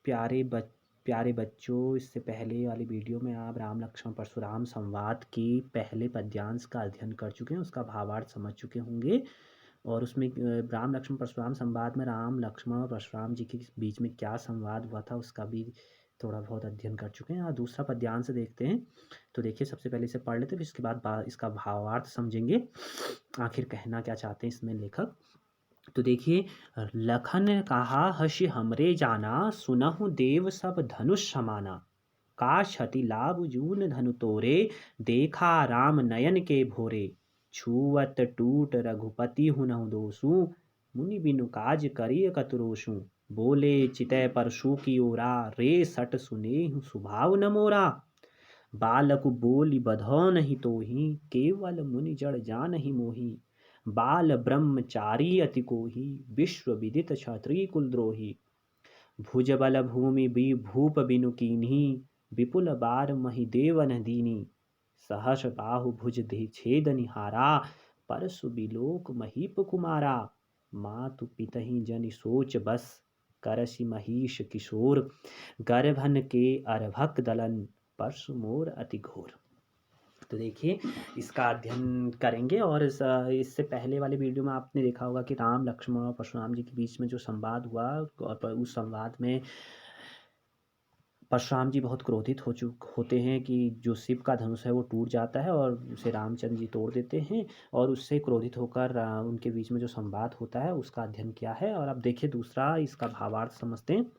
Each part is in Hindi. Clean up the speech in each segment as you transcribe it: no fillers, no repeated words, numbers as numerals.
प्यारे बच्चों, इससे पहले वाली वीडियो में आप राम लक्ष्मण परशुराम संवाद की पहले पद्यांश का अध्ययन कर चुके हैं, उसका भावार्थ समझ चुके होंगे। और उसमें राम लक्ष्मण परशुराम संवाद में राम लक्ष्मण और परशुराम जी के बीच में क्या संवाद हुआ था उसका भी थोड़ा बहुत अध्ययन कर चुके हैं। और दूसरा पद्यांश देखते हैं। तो देखिए, सबसे पहले इसे पढ़ लेते हैं, फिर इसके बाद इसका भावार्थ समझेंगे, आखिर कहना क्या चाहते हैं इसमें लेखक। तो देखिए, लखन कहा हषि हमरे जाना, सुनहु देव सब धनुष समाना। काश हति लाभ जून धनु तोरे, देखा राम नयन के भोरे। छुअत टूट रघुपति हुनहु दोषु, मुनि बिनु काज करिय कतुरोषु। बोले चितै परशु की ओरा, रे सट सुनेहु सुभाव न मोरा। बालकु बोली बधौ नहीं तोहि, केवल मुनि जड़ जानहि मोहि। बाल ब्रह्मचारी अति कोहि, विश्व विदित क्षत्रिय कुलद्रोही। भुज बल भूमि भूप बिनु कीन्ही, विपुल बार मही देव न दीनी। सहस बाहु भुज छेद निहारा, परसु बिलोक महीप कुमारा। मातु पितहि जनि सोच बस, करसि महिष किशोर। गर्भन के अर्भक दलन, परसु मोर अति घोर। तो देखिए, इसका अध्ययन करेंगे। और इससे पहले वाले वीडियो में आपने देखा होगा कि राम लक्ष्मण और परशुराम जी के बीच में जो संवाद हुआ, और उस संवाद में परशुराम जी बहुत क्रोधित होते हैं कि जो शिव का धनुष है वो टूट जाता है और उसे रामचंद्र जी तोड़ देते हैं। और उससे क्रोधित होकर उनके बीच में जो संवाद होता है उसका अध्ययन किया है। और अब देखिए, दूसरा इसका भावार्थ समझते हैं।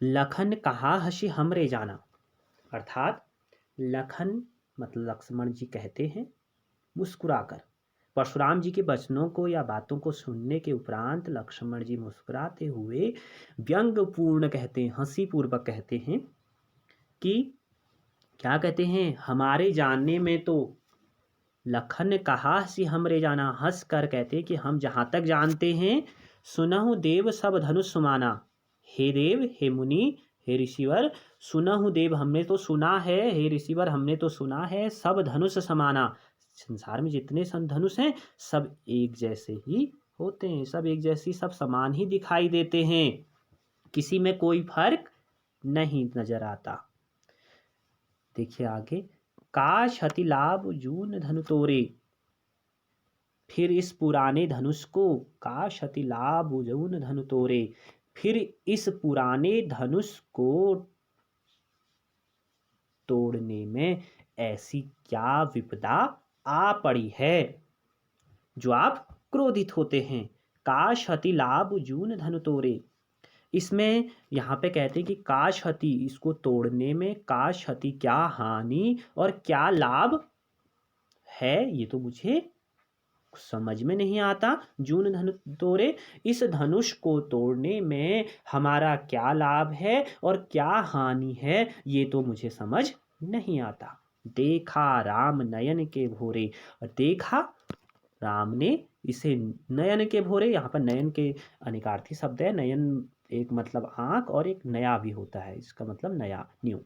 लखन कहा हषि हमरे जाना, अर्थात लखन मतलब लक्ष्मण जी कहते हैं मुस्कुराकर। परशुराम जी के वचनों को या बातों को सुनने के उपरांत लक्ष्मण जी मुस्कुराते हुए व्यंग्यपूर्ण कहते हैं, हंसी पूर्वक कहते हैं कि क्या कहते हैं, हमारे जानने में तो लखन कहा सी हमरे जाना, हंस कर कहते हैं कि हम जहाँ तक जानते हैं, सुनहु देव सब धनुष सुमाना। हे देव, हे मुनि, हे ऋषिवर, सुनहु देव हमने तो सुना है, हे ऋषिवर हमने तो सुना है, सब धनुष समाना। संसार में जितने धनुष हैं सब एक जैसे ही होते हैं, सब एक जैसी, सब समान ही दिखाई देते हैं, किसी में कोई फर्क नहीं नजर आता। देखिए आगे, काश हति लाभ जून धनु तोरे। फिर इस पुराने धनुष को, काश हति लाभ जून धनु तोरे, फिर इस पुराने धनुष को तोड़ने में ऐसी क्या विपदा आ पड़ी है जो आप क्रोधित होते हैं। काश हति लाभ जून धनु तोरे, इसमें यहाँ पे कहते हैं कि काश हति, इसको तोड़ने में काश हति क्या हानि और क्या लाभ है, ये तो मुझे समझ में नहीं आता। जून धनु तोड़े, इस धनुष को तोड़ने में हमारा क्या लाभ है और क्या हानि है, ये तो मुझे समझ नहीं आता। देखा राम नयन के भोरे, देखा राम ने इसे नयन के भोरे, यहाँ पर नयन के अनिकार्थी शब्द है। नयन एक मतलब आँख और एक नया भी होता है, इसका मतलब नया, न्यू।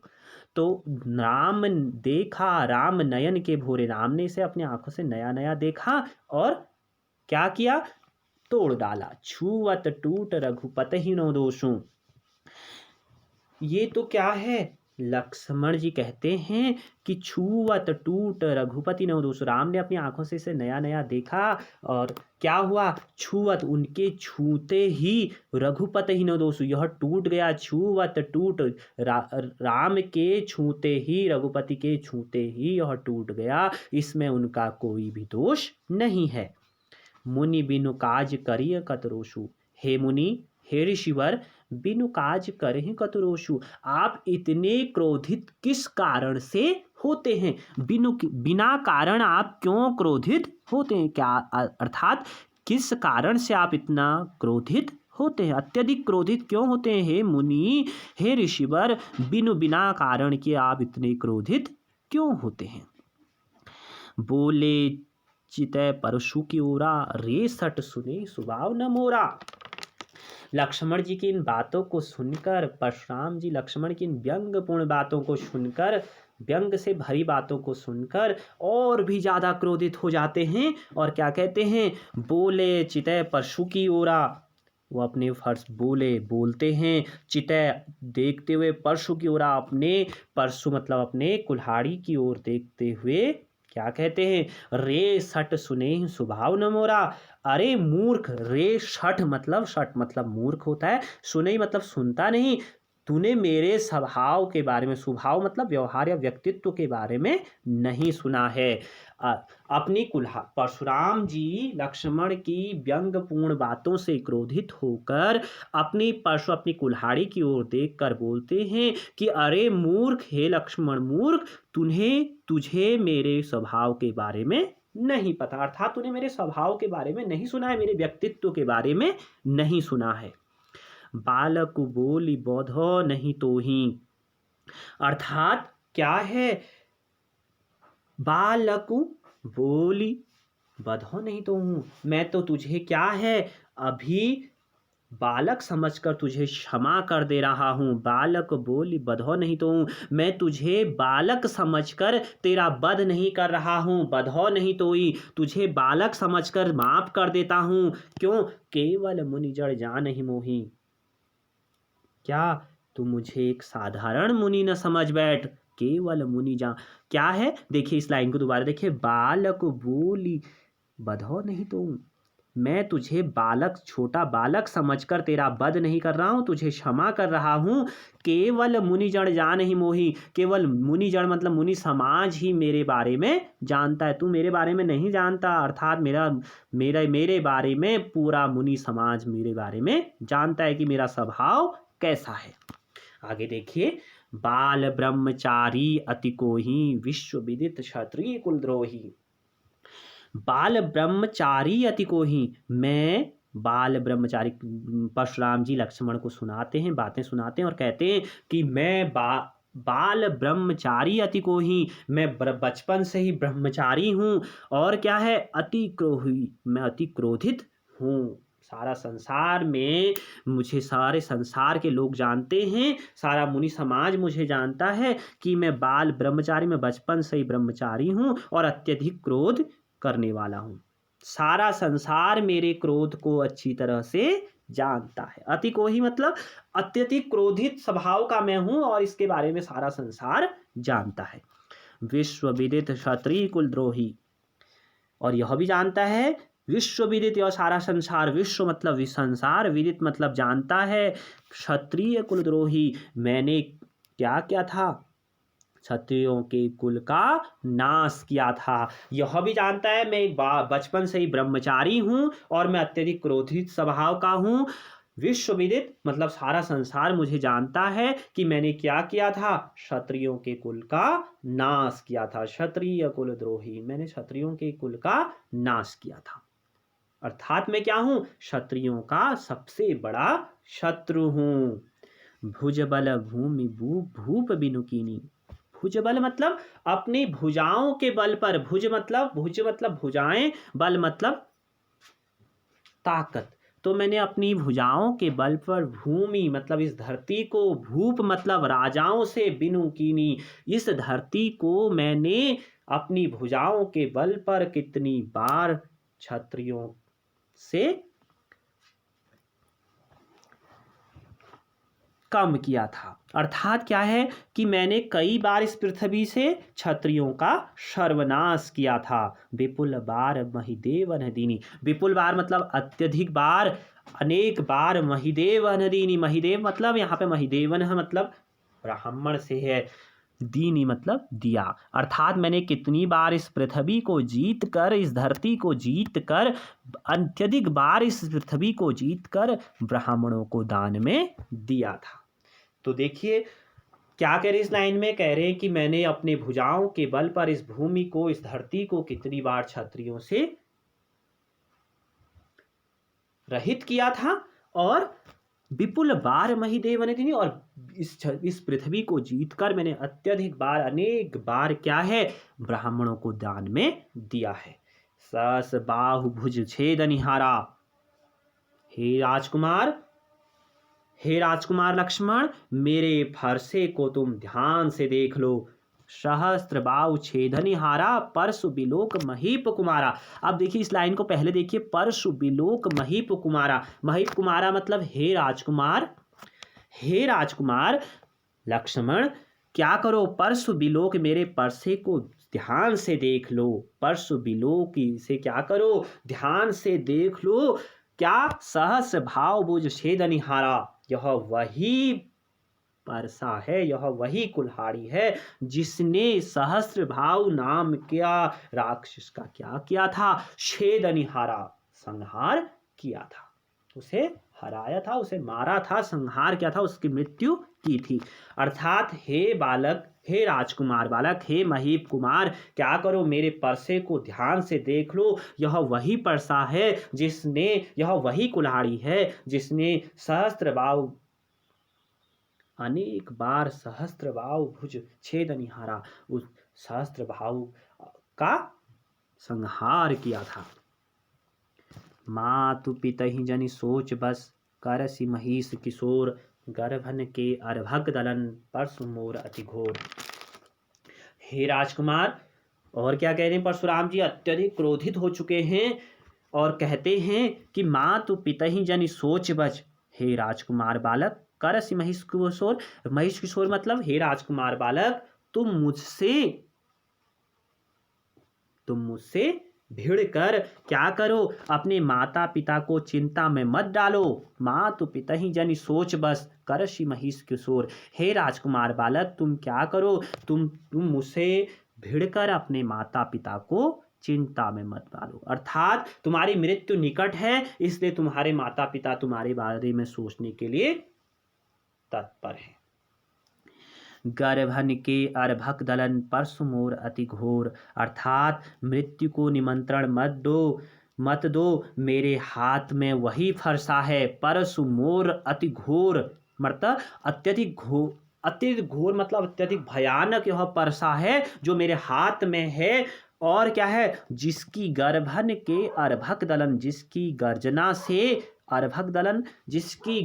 तो राम देखा राम नयन के भोरे, राम ने इसे अपनी आंखों से नया नया देखा और क्या किया, तोड़ डाला। छुअत टूट रघुपति ही नो दोषु, ये तो क्या है, लक्ष्मण जी कहते हैं कि छुअत टूट रघुपति नो दोषु, राम ने अपनी आंखों से इसे नया नया देखा और क्या हुआ, छुअत, उनके छूते ही, रघुपति ही नो दोषु, यह टूट गया। छुअत टूट, राम के छूते ही, रघुपति के छूते ही यह टूट गया, इसमें उनका कोई भी दोष नहीं है। मुनि बिनु काज करिय कतरोषु, हे मुनि, हे ऋषिवर, बिनु काज करे कतरोषु, आप इतने क्रोधित किस कारण से होते हैं, बिना कारण आप क्यों क्रोधित होते हैं, क्या अर्थात किस कारण से आप इतना क्रोधित होते हैं, अत्यधिक क्रोधित क्यों होते हैं। हे मुनि, हे ऋषिवर, बिना कारण के आप इतने क्रोधित क्यों होते हैं। बोले चितै परशु की ओरा, रे सट सुने सुभाव न मोरा। लक्ष्मण जी की इन बातों को सुनकर, परशुराम जी लक्ष्मण की इन व्यंग्यपूर्ण बातों को सुनकर, व्यंग से भरी बातों को सुनकर और भी ज़्यादा क्रोधित हो जाते हैं और क्या कहते हैं, बोले चितै परशु की ओरा, वो अपने फर्श बोलते हैं चितय देखते हुए परशु की ओर अपने परशु मतलब अपने कुल्हाड़ी की ओर देखते हुए क्या कहते हैं, रे सट सुने स्वभाव न मोरा। अरे मूर्ख, रे शठ मतलब मूर्ख होता है, सुने मतलब सुनता नहीं, तूने मेरे स्वभाव के बारे में, स्वभाव मतलब व्यवहार या व्यक्तित्व के बारे में नहीं सुना है। अ, अपनी कुल्हा परशुराम जी लक्ष्मण की व्यंग्यपूर्ण बातों से क्रोधित होकर अपनी कुल्हाड़ी की ओर देखकर बोलते हैं कि अरे मूर्ख, हे लक्ष्मण मूर्ख, तुझे मेरे स्वभाव के बारे में नहीं पता, अर्थात तूने मेरे स्वभाव के बारे में नहीं सुना है, मेरे व्यक्तित्व के बारे में नहीं सुना है। बालक बोली बोधो नहीं तो ही, अर्थात क्या है, बालक बोली बधो नहीं तो हूँ, मैं तो तुझे क्या है अभी बालक समझकर तुझे क्षमा कर दे रहा हूँ। बालक बोली बधो नहीं तो हूँ, मैं तुझे बालक समझकर तेरा वध नहीं कर रहा हूँ, बधो नहीं तो ही, तुझे बालक समझकर माफ कर देता हूँ। क्यों, केवल मुनि जड़ जान ही मोही, क्या तू मुझे एक साधारण मुनि न समझ बैठ, केवल मुनि जा, क्या है, देखिए इस लाइन को दोबारा देखिए, बालक बोली बधो नहीं तो हूँ, मैं तुझे बालक, छोटा बालक समझकर तेरा वध नहीं कर रहा हूँ, तुझे क्षमा कर रहा हूँ। केवल मुनि जड़ जान ही मोही, केवल मुनि जड़ मतलब मुनि समाज ही मेरे बारे में जानता है, तू मेरे बारे में नहीं जानता, अर्थात मेरे बारे में पूरा मुनि समाज मेरे बारे में जानता है कि मेरा स्वभाव कैसा है। आगे देखिए, बाल ब्रह्मचारी अति कोहि विश्व विदित क्षत्रिय कुलद्रोही। बाल ब्रह्मचारी अति कोहि, मैं बाल ब्रह्मचारी, परशुराम जी लक्ष्मण को सुनाते हैं, बातें सुनाते हैं और कहते हैं कि मैं बाल ब्रह्मचारी अति कोहि, मैं बचपन से ही ब्रह्मचारी हूँ, और क्या है, अति क्रोही, मैं अति क्रोधित हूँ। सारा संसार में मुझे, सारे संसार के लोग जानते हैं, सारा मुनि समाज मुझे जानता है कि मैं बाल ब्रह्मचारी, मैं बचपन से ही ब्रह्मचारी हूँ और अत्यधिक क्रोध करने वाला हूँ। सारा संसार मेरे क्रोध को अच्छी तरह से जानता है। अति को ही मतलब अत्यधिक क्रोधित स्वभाव का मैं हूं और इसके बारे में सारा संसार जानता है। विश्व विदित क्षत्रिय कुलद्रोही, और यह भी जानता है, विश्व विदित और सारा संसार, विश्व मतलब संसार, विदित मतलब जानता है, क्षत्रिय कुलद्रोही, मैंने क्या क्या था, क्षत्रियों के कुल का नाश किया था। यह भी जानता है मैं बचपन से ही ब्रह्मचारी हूँ और मैं अत्यधिक क्रोधित स्वभाव का हूँ। विश्व विदित मतलब सारा संसार मुझे जानता है कि मैंने क्या किया था, क्षत्रियों के कुल का नाश किया था। क्षत्रिय कुल द्रोही, मैंने क्षत्रियों के कुल का नाश किया था, अर्थात मैं क्या हूँ, क्षत्रियों का सबसे बड़ा शत्रु हूँ। भुजबल भूमि भूप बिनुकीनी, भुजबल मतलब अपनी भुजाओं के बल पर, भुज मतलब भुजाएं, बल मतलब ताकत, तो मैंने अपनी भुजाओं के बल पर भूमि मतलब इस धरती को, भूप मतलब राजाओं से, बिनु कीनी, इस धरती को मैंने अपनी भुजाओं के बल पर कितनी बार क्षत्रियों से कम किया था। अर्थात क्या है कि मैंने कई बार इस पृथ्वी से क्षत्रियों का सर्वनाश किया था। विपुल बार महिदेव अनदीनी, विपुल बार मतलब अत्यधिक बार, अनेक बार, महिदेव अनदीनी, महिदेव मतलब यहाँ पे महिदेवन है मतलब ब्राह्मण से है, दीनी मतलब दिया, अर्थात मैंने कितनी बार इस पृथ्वी को जीत कर, इस धरती को जीत कर, अत्यधिक बार इस पृथ्वी को जीत कर ब्राह्मणों को दान में दिया था। तो देखिए क्या कह रहे इस लाइन में, कह रहे हैं कि मैंने अपने भुजाओं के बल पर इस भूमि को, इस धरती को कितनी बार क्षत्रियों से रहित किया था, और विपुल बार महिदेव ने दी, और इस पृथ्वी को जीतकर मैंने अत्यधिक बार, अनेक बार क्या है, ब्राह्मणों को दान में दिया है। सस बाहु भुज छेद निहारा, हे राजकुमार, हे राजकुमार लक्ष्मण, मेरे फरसे को तुम ध्यान से देख लो, सहस्त्रबाहु छेदनिहारा परशु बिलोक महीप कुमारा। अब देखिए इस लाइन को पहले देखिए, परशु बिलोक महीप कुमारा। महीप कुमारा मतलब हे राजकुमार, हे राजकुमार लक्ष्मण क्या करो, परशु बिलोक मेरे परसे को ध्यान से देख लो। परशु बिलोक से क्या करो, ध्यान से देख लो। क्या, सहस्र भाव भुज छेदनिहारा, यह वही परसा है, यह वही कुल्हाड़ी है जिसने सहस्र भाव नाम क्या राक्षस का क्या किया था, छेदनिहारा, संहार किया था, उसे हराया था, उसे मारा था, संहार किया था, उसकी मृत्यु की थी। अर्थात हे बालक, हे राजकुमार बालक, हे महीप कुमार क्या करो, मेरे परसे को ध्यान से देख लो। यह वही परसा है जिसने, यह वही कुल्हाड़ी है जिसने सहस्त्रबाहु, अनेक बार सहस्त्रबाहु भुज छेदनिहारा, उस सहस्त्रबाहु का संहार किया था। मातु पितहि जनि सोच बस, करसि महिष किशोर, गर्भन के अर्भक दलन, परशु मोर अति घोर। हे राजकुमार, और क्या कह रहे हैं परशुराम जी, अत्यधिक क्रोधित हो चुके हैं और कहते हैं कि मातु पितहि जनि सोच बच, हे राजकुमार बालक, करसि महिष किशोर। महिष किशोर मतलब हे राजकुमार बालक, तुम मुझसे भिड़ कर क्या करो, अपने माता पिता को चिंता में मत डालो। मातु पितहि जनि सोच बस, करसि महिष किशोर। हे राजकुमार बालक तुम क्या करो, तुम मुझसे भिड़कर अपने माता पिता को चिंता में मत डालो। अर्थात तुम्हारी मृत्यु निकट है, इसलिए तुम्हारे माता पिता तुम्हारे बारे में सोचने के लिए तत्पर है। गर्भन के अर्भक दलन, परशु मोर अति घोर। अर्थात मृत्यु को निमंत्रण मत दो, मेरे हाथ में वही फरसा है, परशु मोर अति घोर मतलब अत्यधिक घोर मतलब अत्यधिक भयानक यह परसा है जो मेरे हाथ में है। और क्या है, जिसकी गर्भन के अर्भक दलन, जिसकी गर्जना से, अर्भक दलन जिसकी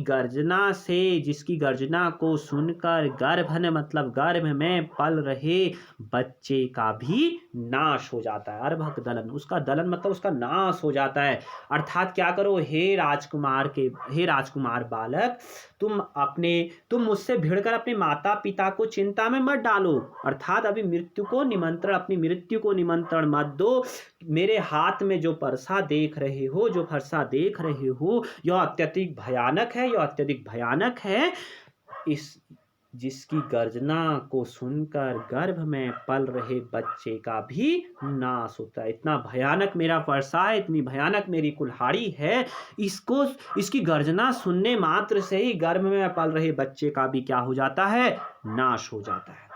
गर्जना को सुनकर गर्भन मतलब गर्भ में पल रहे बच्चे का भी नाश हो जाता है। अर्भक दलन, उसका दलन मतलब उसका नाश हो जाता है। अर्थात क्या करो, हे राजकुमार बालक, तुम मुझसे भिड़कर अपने माता पिता को चिंता में मत डालो। अर्थात अभी अपनी मृत्यु को निमंत्रण मत दो। मेरे हाथ में जो फरसा देख रहे हो यह अत्यधिक भयानक है। जिसकी गर्जना को सुनकर गर्भ में पल रहे बच्चे का भी नाश होता है। इतना भयानक मेरा फरसा है, इतनी भयानक मेरी कुल्हाड़ी है, इसकी गर्जना सुनने मात्र से ही गर्भ में पल रहे बच्चे का भी क्या हो जाता है, नाश हो जाता है।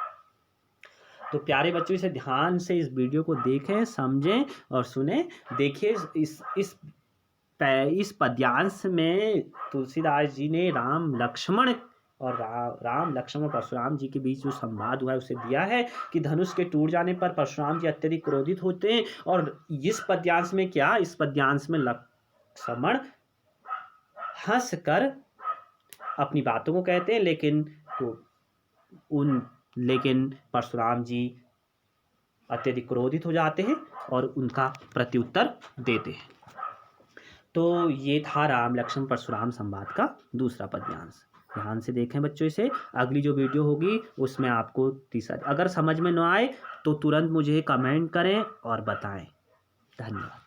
तो प्यारे बच्चों, इसे ध्यान से इस वीडियो को देखें, समझें और सुने। देखिए इस पद्यांश में तुलसीदास जी ने राम लक्ष्मण परशुराम जी के बीच जो संवाद हुआ है उसे दिया है कि धनुष के टूट जाने पर परशुराम जी अत्यधिक क्रोधित होते हैं। और इस पद्यांश में लक्ष्मण हंस कर अपनी बातों को कहते हैं, लेकिन परशुराम जी अत्यधिक क्रोधित हो जाते हैं और उनका प्रत्युत्तर देते हैं। तो ये था राम लक्ष्मण परशुराम संवाद का दूसरा पद्यांश। ध्यान से देखें बच्चों इसे। अगली जो वीडियो होगी उसमें आपको तीसरा, अगर समझ में न आए तो तुरंत मुझे कमेंट करें और बताएं। धन्यवाद।